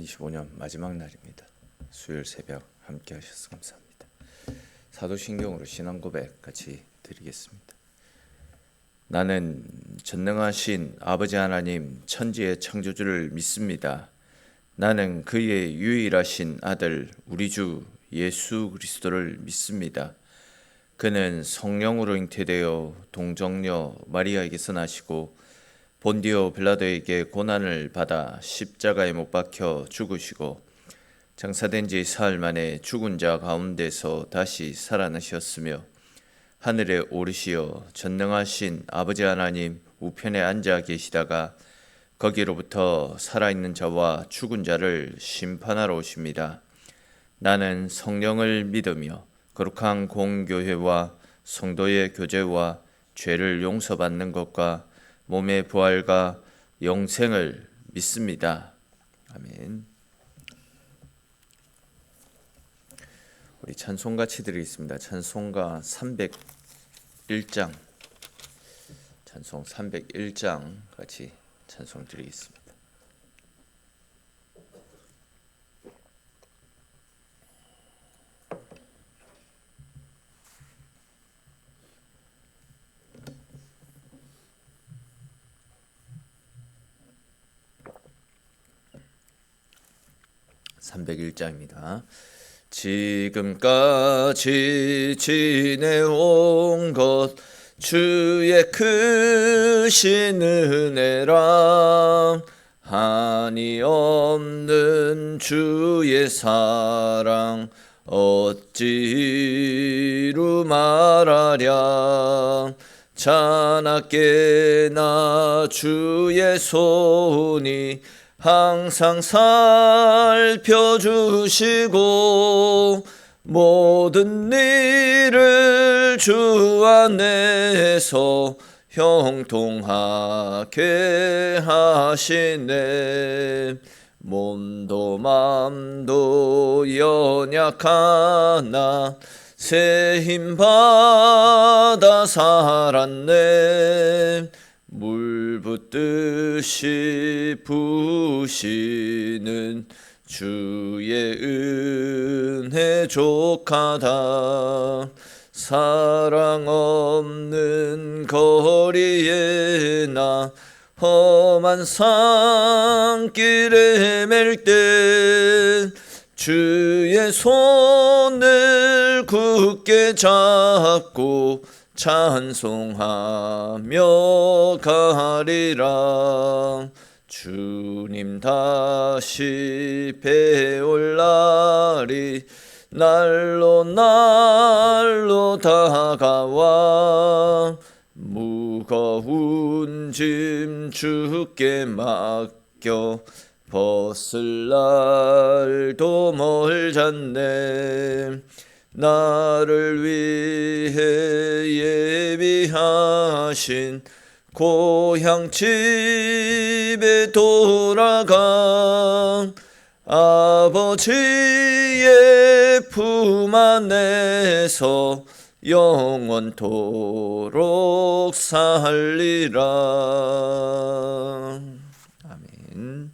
2025년 마지막 날입니다. 수요일 새벽 함께 하셔서 감사합니다. 사도신경으로 신앙 고백 같이 드리겠습니다. 나는 전능하신 아버지 하나님 천지의 창조주를 믿습니다. 나는 그의 유일하신 아들 우리 주 예수 그리스도를 믿습니다. 그는 성령으로 잉태되어 동정녀 마리아에게서 나시고 본디오 빌라도에게 고난을 받아 십자가에 못 박혀 죽으시고 장사된 지 사흘 만에 죽은 자 가운데서 다시 살아나셨으며 하늘에 오르시어 전능하신 아버지 하나님 우편에 앉아 계시다가 거기로부터 살아있는 자와 죽은 자를 심판하러 오십니다. 나는 성령을 믿으며 거룩한 공교회와 성도의 교제와 죄를 용서받는 것과 몸의 부활과 영생을 믿습니다. 아멘. 우리 찬송 같이 드리겠습니다. 찬송가 301장, 찬송 301장 같이 찬송 드리겠습니다. (301장입니다) 지금까지 지내온 것 주의 크신 은혜라 한이 없는 주의 사랑 어찌로 말하랴 자나깨나 주의 손이 항상 살펴주시고 모든 일을 주 안에서 형통하게 하시네. 몸도 맘도 연약하나 새 힘 받아 살았네. 물 붓듯이 부으시는 주의 은혜 족하다. 사랑 없는 거리에 나 험한 산길에 맬 때 주의 손을 굳게 잡고 찬송하며 가리라. 주님 다시 배올 날이 날로 날로 다가와 무거운 짐 주께 맡겨 벗을 날도 멀잖네. 나를 위해 예비하신 고향 집에 돌아가 아버지의 품 안에서 영원토록 살리라. 아멘.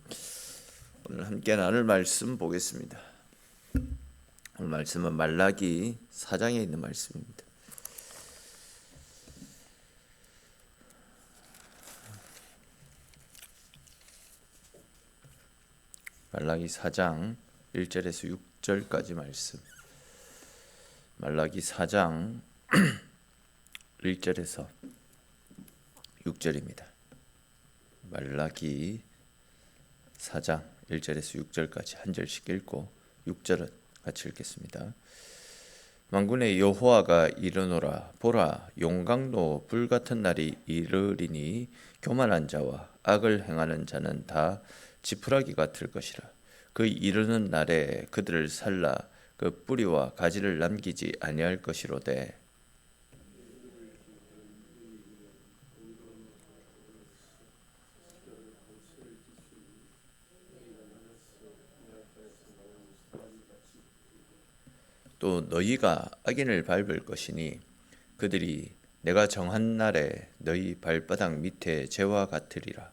오늘 함께 나눌 말씀 보겠습니다. 오늘 말씀은 말라기 4장에 있는 말씀입니다. 말라기 4장 1절에서 6절까지 말씀. 말라기 4장 1절에서 6절입니다. 말라기 4장 1절에서 6절까지 한 절씩 읽고 6절은 같이 읽겠습니다. 만군의 여호와가 이르노라. 보라, 용광로 불같은 날이 이르리니 교만한 자와 악을 행하는 자는 다 지푸라기 같을 것이라. 그 이르는 날에 그들을 살라 그 뿌리와 가지를 남기지 아니할 것이로되 또 너희가 악인을 밟을 것이니 그들이 내가 정한 날에 너희 발바닥 밑에 재와 같으리라.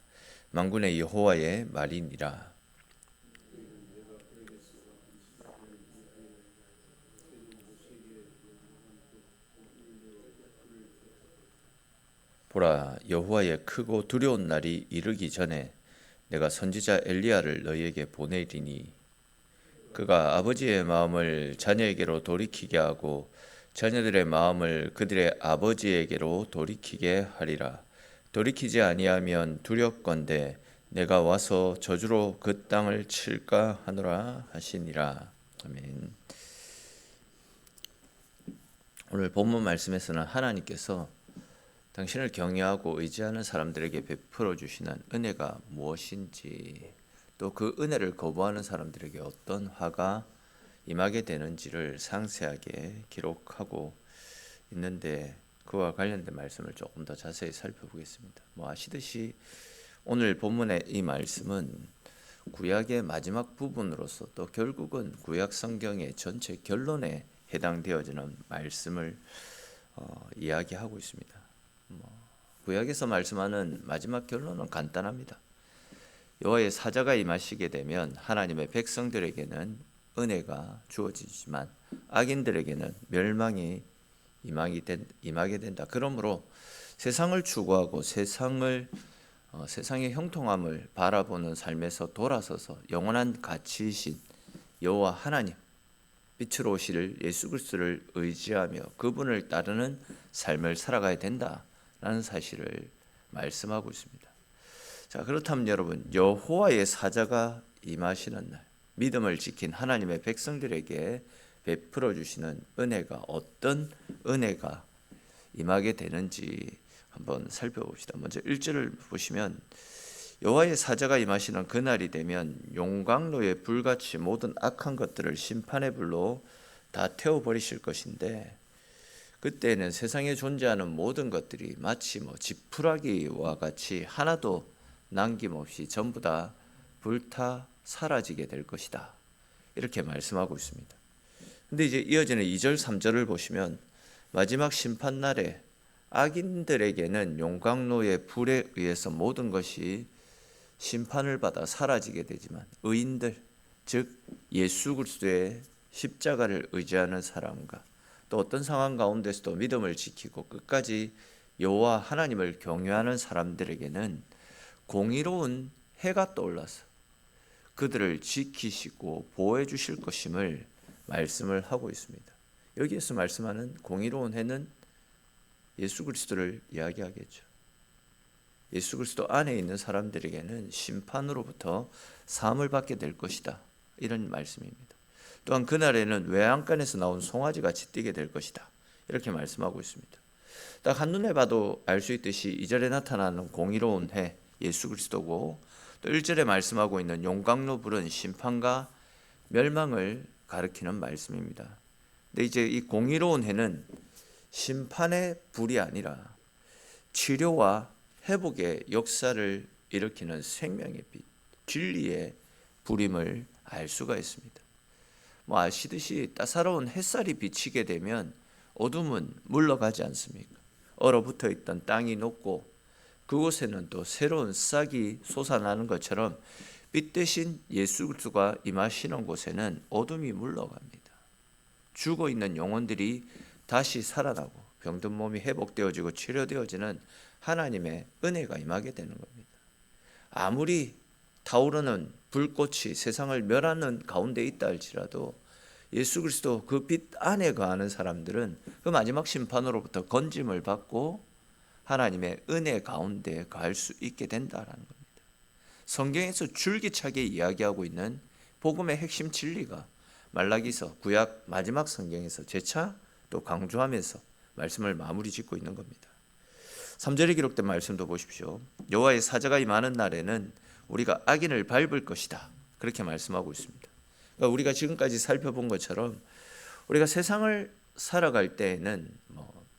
만군의 여호와의 말이니라. 보라, 여호와의 크고 두려운 날이 이르기 전에 내가 선지자 엘리야를 너희에게 보내리니 그가 아버지의 마음을 자녀에게로 돌이키게 하고 자녀들의 마음을 그들의 아버지에게로 돌이키게 하리라. 돌이키지 아니하면 두렵건대 내가 와서 저주로 그 땅을 칠까 하노라 하시니라. 아멘. 오늘 본문 말씀에서는 하나님께서 당신을 경외하고 의지하는 사람들에게 베풀어 주시는 은혜가 무엇인지, 또 그 은혜를 거부하는 사람들에게 어떤 화가 임하게 되는지를 상세하게 기록하고 있는데, 그와 관련된 말씀을 조금 더 자세히 살펴보겠습니다. 아시듯이 오늘 본문의 이 말씀은 구약의 마지막 부분으로서 또 결국은 구약 성경의 전체 결론에 해당되어지는 말씀을 이야기하고 있습니다. 구약에서 말씀하는 마지막 결론은 간단합니다. 여호와의 사자가 임하시게 되면 하나님의 백성들에게는 은혜가 주어지지만 악인들에게는 멸망이 임하게 된다. 그러므로 세상을 추구하고 세상의 형통함을 바라보는 삶에서 돌아서서 영원한 가치이신 여호와 하나님, 빛으로 오실 예수 그리스도를 의지하며 그분을 따르는 삶을 살아가야 된다라는 사실을 말씀하고 있습니다. 자, 그렇다면 여러분, 여호와의 사자가 임하시는 날, 믿음을 지킨 하나님의 백성들에게 베풀어 주시는 은혜가 어떤 은혜가 임하게 되는지 한번 살펴봅시다. 먼저 1절을 보시면 여호와의 사자가 임하시는 그날이 되면 용광로에 불같이 모든 악한 것들을 심판의 불로 다 태워버리실 것인데, 그때는 세상에 존재하는 모든 것들이 마치 지푸라기와 같이 하나도 남김없이 전부 다 불타 사라지게 될 것이다, 이렇게 말씀하고 있습니다. 근데 이제 이어지는 2절 3절을 보시면 마지막 심판날에 악인들에게는 용광로의 불에 의해서 모든 것이 심판을 받아 사라지게 되지만 의인들, 즉 예수 그리스도의 십자가를 의지하는 사람과 또 어떤 상황 가운데서도 믿음을 지키고 끝까지 여호와 하나님을 경외하는 사람들에게는 공의로운 해가 떠올라서 그들을 지키시고 보호해 주실 것임을 말씀을 하고 있습니다. 여기에서 말씀하는 공의로운 해는 예수 그리스도를 이야기하겠죠. 예수 그리스도 안에 있는 사람들에게는 심판으로부터 사함을 받게 될 것이다, 이런 말씀입니다. 또한 그날에는 외양간에서 나온 송아지 같이 뛰게 될 것이다, 이렇게 말씀하고 있습니다. 딱 한눈에 봐도 알 수 있듯이 2절에 나타나는 공의로운 해, 예수 그리스도고, 또 1절에 말씀하고 있는 용광로 불은 심판과 멸망을 가리키는 말씀입니다. 근데 이제 이 공의로운 해는 심판의 불이 아니라 치료와 회복의 역사를 일으키는 생명의 빛, 진리의 불임을 알 수가 있습니다. 아시듯이 따사로운 햇살이 비치게 되면 어둠은 물러가지 않습니까? 얼어붙어 있던 땅이 녹고 그곳에는 또 새로운 싹이 솟아나는 것처럼 빛 대신 예수 그리스도가 임하시는 곳에는 어둠이 물러갑니다. 죽어 있는 영혼들이 다시 살아나고 병든 몸이 회복되어지고 치료되어지는 하나님의 은혜가 임하게 되는 겁니다. 아무리 타오르는 불꽃이 세상을 멸하는 가운데 있다 할지라도 예수 그리스도 그 빛 안에 거하는 사람들은 그 마지막 심판으로부터 건짐을 받고 하나님의 은혜 가운데 거할 수 있게 된다라는 겁니다. 성경에서 줄기차게 이야기하고 있는 복음의 핵심 진리가 말라기서 구약 마지막 성경에서 재차 또 강조하면서 말씀을 마무리 짓고 있는 겁니다. 3절에 기록된 말씀도 보십시오. 여호와의 사자가 임하는 날에는 우리가 악인을 밟을 것이다, 그렇게 말씀하고 있습니다. 그러니까 우리가 지금까지 살펴본 것처럼 우리가 세상을 살아갈 때에는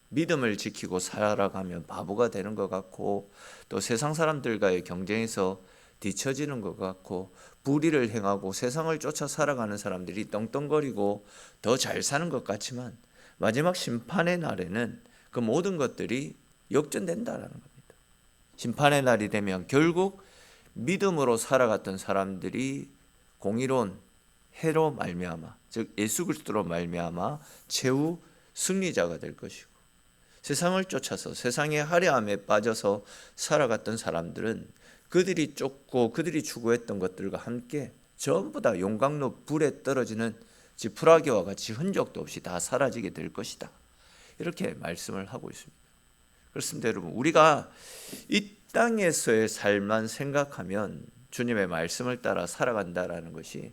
믿음을 지키고 살아가면 바보가 되는 것 같고, 또 세상 사람들과의 경쟁에서 뒤처지는 것 같고, 불의를 행하고 세상을 쫓아 살아가는 사람들이 떵떵거리고 더 잘 사는 것 같지만 마지막 심판의 날에는 그 모든 것들이 역전된다라는 겁니다. 심판의 날이 되면 결국 믿음으로 살아갔던 사람들이 공의로운 해로 말미암아, 즉 예수 그리스도로 말미암아 최후 승리자가 될 것이고, 세상을 쫓아서 세상의 화려함에 빠져서 살아갔던 사람들은 그들이 쫓고 그들이 추구했던 것들과 함께 전부 다 용광로 불에 떨어지는 지푸라기와 같이 흔적도 없이 다 사라지게 될 것이다. 이렇게 말씀을 하고 있습니다. 그렇습니다, 여러분. 우리가 이 땅에서의 삶만 생각하면 주님의 말씀을 따라 살아간다라는 것이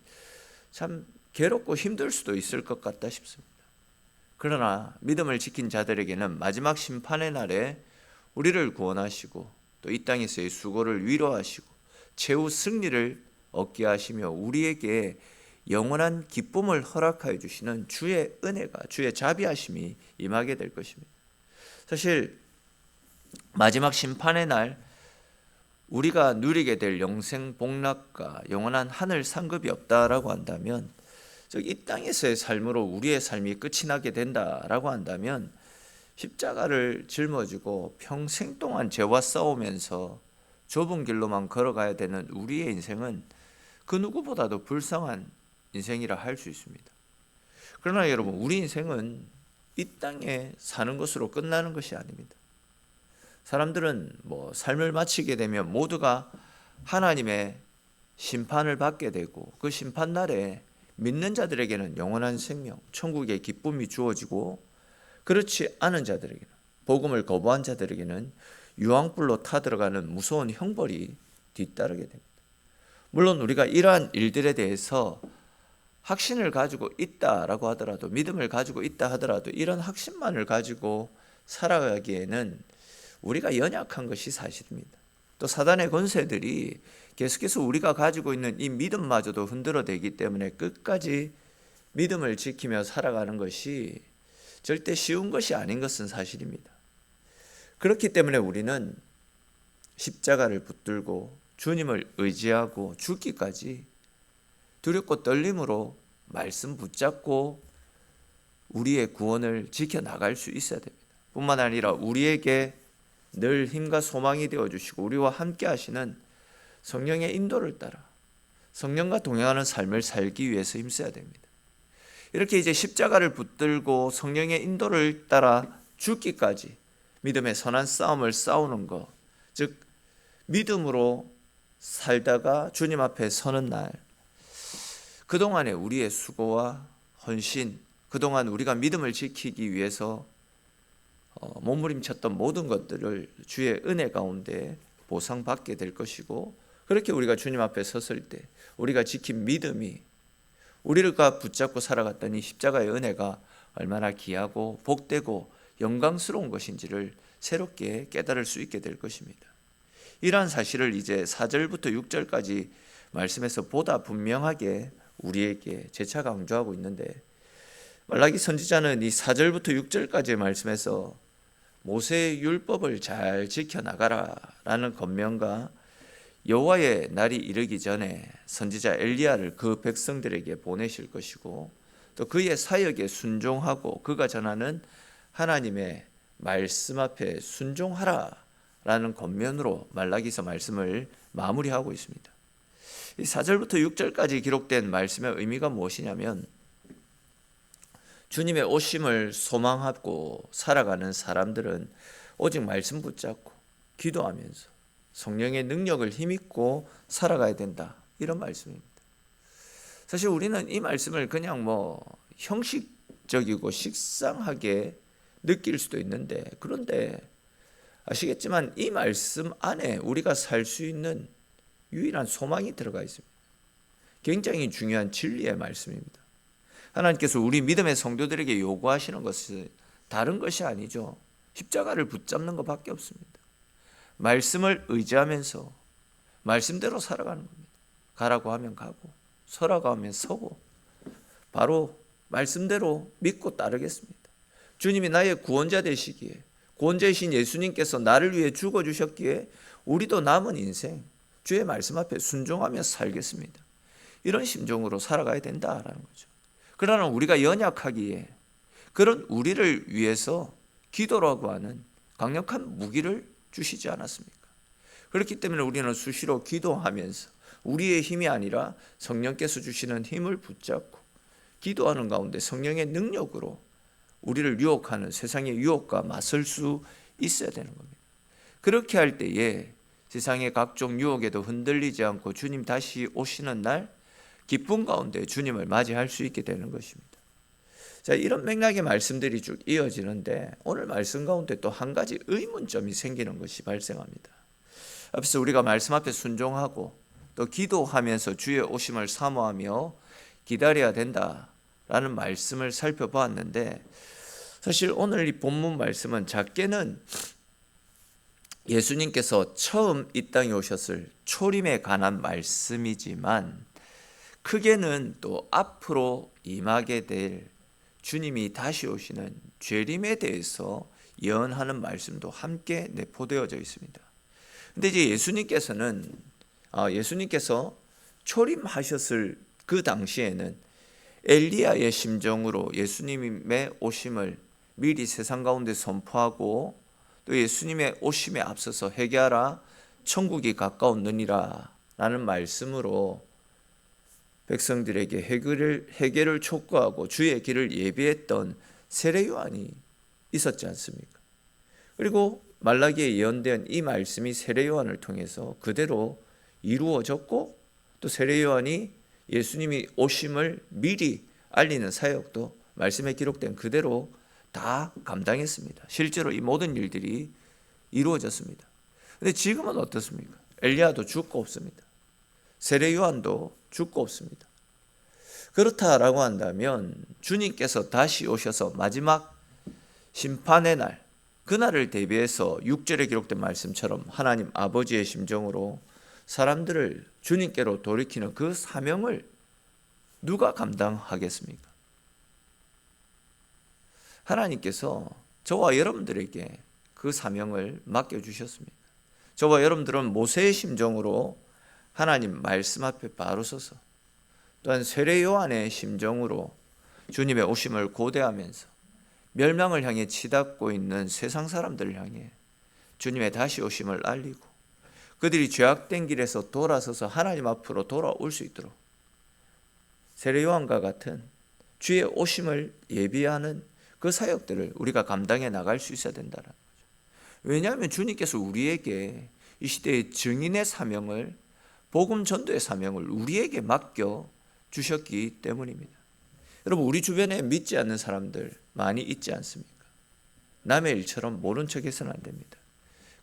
참 괴롭고 힘들 수도 있을 것 같다 싶습니다. 그러나 믿음을 지킨 자들에게는 마지막 심판의 날에 우리를 구원하시고 또 이 땅에서의 수고를 위로하시고 최후 승리를 얻게 하시며 우리에게 영원한 기쁨을 허락하여 주시는 주의 은혜가, 주의 자비하심이 임하게 될 것입니다. 사실 마지막 심판의 날 우리가 누리게 될 영생 복락과 영원한 하늘 상급이 없다라고 한다면, 즉 이 땅에서의 삶으로 우리의 삶이 끝이 나게 된다라고 한다면, 십자가를 짊어지고 평생 동안 죄와 싸우면서 좁은 길로만 걸어가야 되는 우리의 인생은 그 누구보다도 불쌍한 인생이라 할 수 있습니다. 그러나 여러분, 우리 인생은 이 땅에 사는 것으로 끝나는 것이 아닙니다. 사람들은 삶을 마치게 되면 모두가 하나님의 심판을 받게 되고, 그 심판날에 믿는 자들에게는 영원한 생명, 천국의 기쁨이 주어지고, 그렇지 않은 자들에게는, 복음을 거부한 자들에게는 유황불로 타들어가는 무서운 형벌이 뒤따르게 됩니다. 물론 우리가 이러한 일들에 대해서 확신을 가지고 있다라고 하더라도, 믿음을 가지고 있다 하더라도, 이런 확신만을 가지고 살아가기에는 우리가 연약한 것이 사실입니다. 또 사단의 권세들이 계속해서 우리가 가지고 있는 이 믿음마저도 흔들어대기 때문에 끝까지 믿음을 지키며 살아가는 것이 절대 쉬운 것이 아닌 것은 사실입니다. 그렇기 때문에 우리는 십자가를 붙들고 주님을 의지하고 죽기까지 두렵고 떨림으로 말씀 붙잡고 우리의 구원을 지켜나갈 수 있어야 됩니다. 뿐만 아니라 우리에게 늘 힘과 소망이 되어주시고 우리와 함께 하시는 성령의 인도를 따라 성령과 동행하는 삶을 살기 위해서 힘써야 됩니다. 이렇게 이제 십자가를 붙들고 성령의 인도를 따라 죽기까지 믿음의 선한 싸움을 싸우는 것, 즉 믿음으로 살다가 주님 앞에 서는 날, 그동안의 우리의 수고와 헌신, 그동안 우리가 믿음을 지키기 위해서 몸부림쳤던 모든 것들을 주의 은혜 가운데 보상받게 될 것이고, 그렇게 우리가 주님 앞에 섰을 때 우리가 지킨 믿음이 우리가 붙잡고 살아갔던 이 십자가의 은혜가 얼마나 귀하고 복되고 영광스러운 것인지를 새롭게 깨달을 수 있게 될 것입니다. 이러한 사실을 이제 4절부터 6절까지 말씀에서 보다 분명하게 우리에게 재차 강조하고 있는데, 말라기 선지자는 이 4절부터 6절까지의 말씀에서 모세의 율법을 잘 지켜나가라 라는 권면과 여호와의 날이 이르기 전에 선지자 엘리야를 그 백성들에게 보내실 것이고, 또 그의 사역에 순종하고 그가 전하는 하나님의 말씀 앞에 순종하라 라는 권면으로 말라기서 말씀을 마무리하고 있습니다. 이 4절부터 6절까지 기록된 말씀의 의미가 무엇이냐면, 주님의 오심을 소망하고 살아가는 사람들은 오직 말씀 붙잡고 기도하면서 성령의 능력을 힘입고 살아가야 된다, 이런 말씀입니다. 사실 우리는 이 말씀을 그냥 형식적이고 식상하게 느낄 수도 있는데, 그런데 아시겠지만 이 말씀 안에 우리가 살 수 있는 유일한 소망이 들어가 있습니다. 굉장히 중요한 진리의 말씀입니다. 하나님께서 우리 믿음의 성도들에게 요구하시는 것은 다른 것이 아니죠. 십자가를 붙잡는 것밖에 없습니다. 말씀을 의지하면서 말씀대로 살아가는 겁니다. 가라고 하면 가고 서라고 하면 서고 바로 말씀대로 믿고 따르겠습니다. 주님이 나의 구원자 되시기에, 구원자이신 예수님께서 나를 위해 죽어주셨기에 우리도 남은 인생 주의 말씀 앞에 순종하며 살겠습니다. 이런 심정으로 살아가야 된다라는 거죠. 그러나 우리가 연약하기에 그런 우리를 위해서 기도라고 하는 강력한 무기를 주시지 않았습니까? 그렇기 때문에 우리는 수시로 기도하면서 우리의 힘이 아니라 성령께서 주시는 힘을 붙잡고 기도하는 가운데 성령의 능력으로 우리를 유혹하는 세상의 유혹과 맞설 수 있어야 되는 겁니다. 그렇게 할 때에 세상의 각종 유혹에도 흔들리지 않고 주님 다시 오시는 날 기쁨 가운데 주님을 맞이할 수 있게 되는 것입니다. 자, 이런 맥락의 말씀들이 쭉 이어지는데 오늘 말씀 가운데 또 한 가지 의문점이 생기는 것이 발생합니다. 앞서 우리가 말씀 앞에 순종하고 또 기도하면서 주의 오심을 사모하며 기다려야 된다라는 말씀을 살펴보았는데, 사실 오늘 이 본문 말씀은 작게는 예수님께서 처음 이 땅에 오셨을 초림에 관한 말씀이지만 크게는 또 앞으로 임하게 될 주님이 다시 오시는 재림에 대해서 예언하는 말씀도 함께 내포되어져 있습니다. 근데 이제 예수님께서 초림하셨을 그 당시에는 엘리야의 심정으로 예수님의 오심을 미리 세상 가운데 선포하고 또 예수님의 오심에 앞서서 회개하라 천국이 가까웠느니라 라는 말씀으로 백성들에게 회개를 촉구하고 주의 길을 예비했던 세례 요한이 있었지 않습니까? 그리고 말라기에 예언된 이 말씀이 세례 요한을 통해서 그대로 이루어졌고 또 세례 요한이 예수님이 오심을 미리 알리는 사역도 말씀에 기록된 그대로 다 감당했습니다. 실제로 이 모든 일들이 이루어졌습니다. 그런데 지금은 어떻습니까? 엘리야도 죽고 없습니다. 세례 요한도 죽고 없습니다. 그렇다라고 한다면 주님께서 다시 오셔서 마지막 심판의 날, 그날을 대비해서 6절에 기록된 말씀처럼 하나님 아버지의 심정으로 사람들을 주님께로 돌이키는 그 사명을 누가 감당하겠습니까? 하나님께서 저와 여러분들에게 그 사명을 맡겨주셨습니다. 저와 여러분들은 모세의 심정으로 하나님 말씀 앞에 바로 서서 또한 세례 요한의 심정으로 주님의 오심을 고대하면서 멸망을 향해 치닫고 있는 세상 사람들을 향해 주님의 다시 오심을 알리고 그들이 죄악된 길에서 돌아서서 하나님 앞으로 돌아올 수 있도록 세례 요한과 같은 주의 오심을 예비하는 그 사역들을 우리가 감당해 나갈 수 있어야 된다는 거죠. 왜냐하면 주님께서 우리에게 이 시대의 증인의 사명을, 복음 전도의 사명을 우리에게 맡겨 주셨기 때문입니다. 여러분, 우리 주변에 믿지 않는 사람들 많이 있지 않습니까? 남의 일처럼 모른 척 해서는 안 됩니다.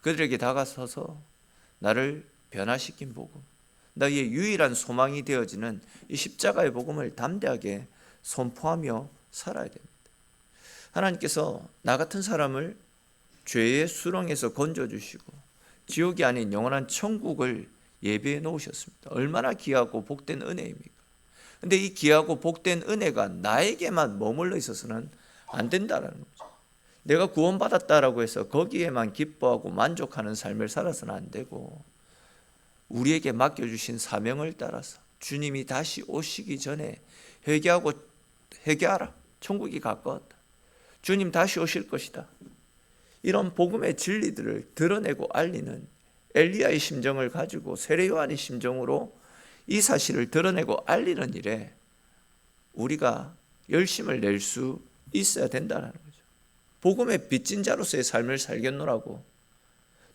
그들에게 다가서서 나를 변화시킨 복음, 나의 유일한 소망이 되어지는 이 십자가의 복음을 담대하게 선포하며 살아야 됩니다. 하나님께서 나 같은 사람을 죄의 수렁에서 건져주시고 지옥이 아닌 영원한 천국을 예비해 놓으셨습니다. 얼마나 귀하고 복된 은혜입니까? 그런데 이 귀하고 복된 은혜가 나에게만 머물러 있어서는 안 된다는 거죠. 내가 구원받았다라고 해서 거기에만 기뻐하고 만족하는 삶을 살아서는 안 되고 우리에게 맡겨주신 사명을 따라서 주님이 다시 오시기 전에 회개하라. 천국이 가까웠다. 주님 다시 오실 것이다. 이런 복음의 진리들을 드러내고 알리는 엘리야의 심정을 가지고 세례 요한의 심정으로 이 사실을 드러내고 알리는 일에 우리가 열심을 낼 수 있어야 된다는 거죠. 복음의 빚진 자로서의 삶을 살겠노라고,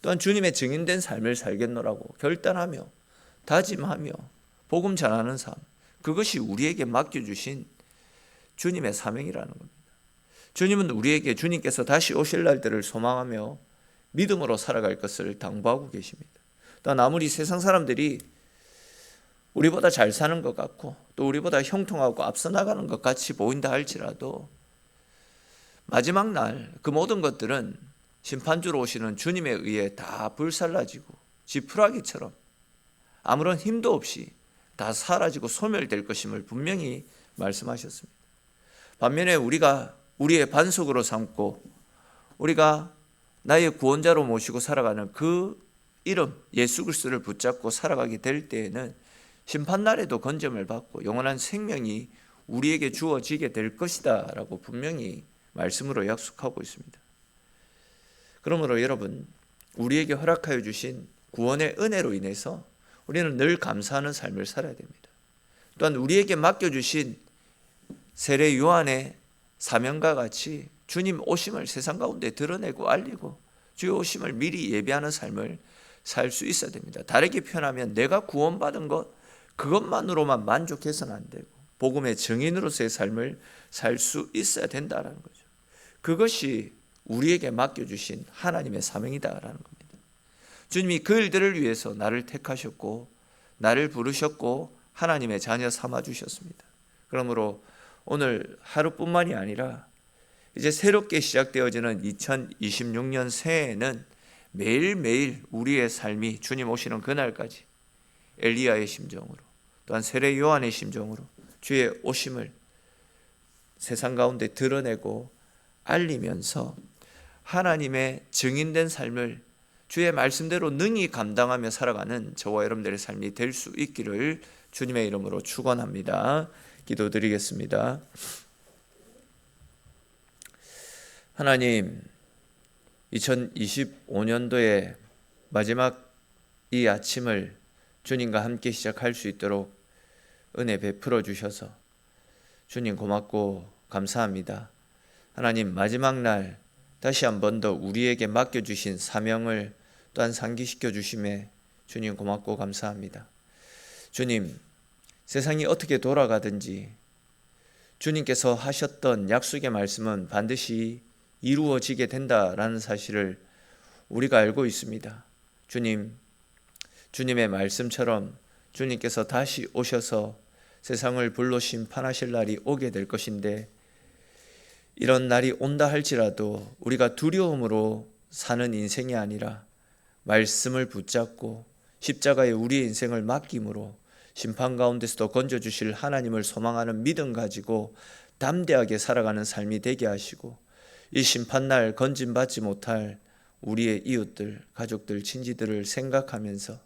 또한 주님의 증인된 삶을 살겠노라고 결단하며 다짐하며 복음 전하는 삶, 그것이 우리에게 맡겨주신 주님의 사명이라는 겁니다. 주님은 우리에게 주님께서 다시 오실 날들을 소망하며 믿음으로 살아갈 것을 당부하고 계십니다. 또한 아무리 세상 사람들이 우리보다 잘 사는 것 같고 또 우리보다 형통하고 앞서 나가는 것 같이 보인다 할지라도 마지막 날 그 모든 것들은 심판주로 오시는 주님에 의해 다 불살라지고 지푸라기처럼 아무런 힘도 없이 다 사라지고 소멸될 것임을 분명히 말씀하셨습니다. 반면에 우리가 우리의 반석으로 삼고 우리가 나의 구원자로 모시고 살아가는 그 이름 예수 그리스도를 붙잡고 살아가게 될 때에는 심판날에도 건짐을 받고 영원한 생명이 우리에게 주어지게 될 것이다 라고 분명히 말씀으로 약속하고 있습니다. 그러므로 여러분, 우리에게 허락하여 주신 구원의 은혜로 인해서 우리는 늘 감사하는 삶을 살아야 됩니다. 또한 우리에게 맡겨주신 세례 요한의 사명과 같이 주님 오심을 세상 가운데 드러내고 알리고 주의 오심을 미리 예비하는 삶을 살 수 있어야 됩니다. 다르게 표현하면 내가 구원받은 것 그것만으로만 만족해서는 안 되고 복음의 증인으로서의 삶을 살 수 있어야 된다라는 거죠. 그것이 우리에게 맡겨주신 하나님의 사명이다라는 겁니다. 주님이 그 일들을 위해서 나를 택하셨고 나를 부르셨고 하나님의 자녀 삼아주셨습니다. 그러므로 오늘 하루뿐만이 아니라 이제 새롭게 시작되어지는 2026년 새해에는 매일매일 우리의 삶이 주님 오시는 그날까지 엘리야의 심정으로 또한 세례 요한의 심정으로 주의 오심을 세상 가운데 드러내고 알리면서 하나님의 증인된 삶을 주의 말씀대로 능히 감당하며 살아가는 저와 여러분들의 삶이 될 수 있기를 주님의 이름으로 축원합니다. 기도드리겠습니다. 하나님, 2025년도의 마지막 이 아침을 주님과 함께 시작할 수 있도록 은혜 베풀어 주셔서 주님 고맙고 감사합니다. 하나님, 마지막 날 다시 한 번 더 우리에게 맡겨주신 사명을 또한 상기시켜 주심에 주님 고맙고 감사합니다. 주님, 세상이 어떻게 돌아가든지 주님께서 하셨던 약속의 말씀은 반드시 이루어지게 된다라는 사실을 우리가 알고 있습니다. 주님, 주님의 말씀처럼 주님께서 다시 오셔서 세상을 불로 심판하실 날이 오게 될 것인데 이런 날이 온다 할지라도 우리가 두려움으로 사는 인생이 아니라 말씀을 붙잡고 십자가에 우리의 인생을 맡김으로 심판 가운데서도 건져주실 하나님을 소망하는 믿음 가지고 담대하게 살아가는 삶이 되게 하시고 이 심판날 건짐받지 못할 우리의 이웃들, 가족들, 친지들을 생각하면서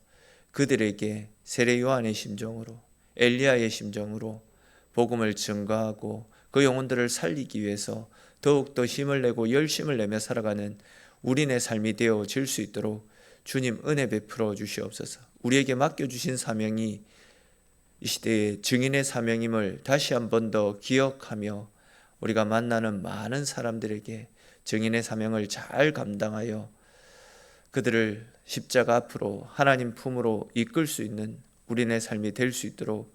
그들에게 세례 요한의 심정으로 엘리야의 심정으로 복음을 증거하고 그 영혼들을 살리기 위해서 더욱더 힘을 내고 열심을 내며 살아가는 우리네 삶이 되어질 수 있도록 주님 은혜 베풀어 주시옵소서. 우리에게 맡겨주신 사명이 이 시대의 증인의 사명임을 다시 한 번 더 기억하며 우리가 만나는 많은 사람들에게 증인의 사명을 잘 감당하여 그들을 십자가 앞으로 하나님 품으로 이끌 수 있는 우리네 삶이 될 수 있도록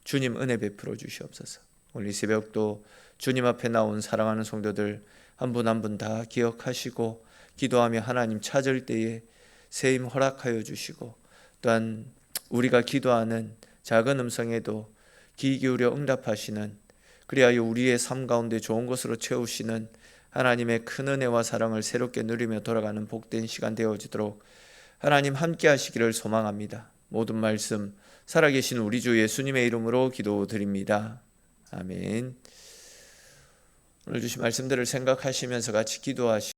주님 은혜 베풀어 주시옵소서. 오늘 이 새벽도 주님 앞에 나온 사랑하는 성도들 한 분 한 분 다 기억하시고 기도하며 하나님 찾을 때에 새 힘 허락하여 주시고 또한 우리가 기도하는 작은 음성에도 귀 기울여 응답하시는 그리하여 우리의 삶 가운데 좋은 것으로 채우시는 하나님의 큰 은혜와 사랑을 새롭게 누리며 돌아가는 복된 시간 되어지도록 하나님 함께 하시기를 소망합니다. 모든 말씀 살아계신 우리 주 예수님의 이름으로 기도드립니다. 아멘. 오늘 주신 말씀들을 생각하시면서 같이 기도하시고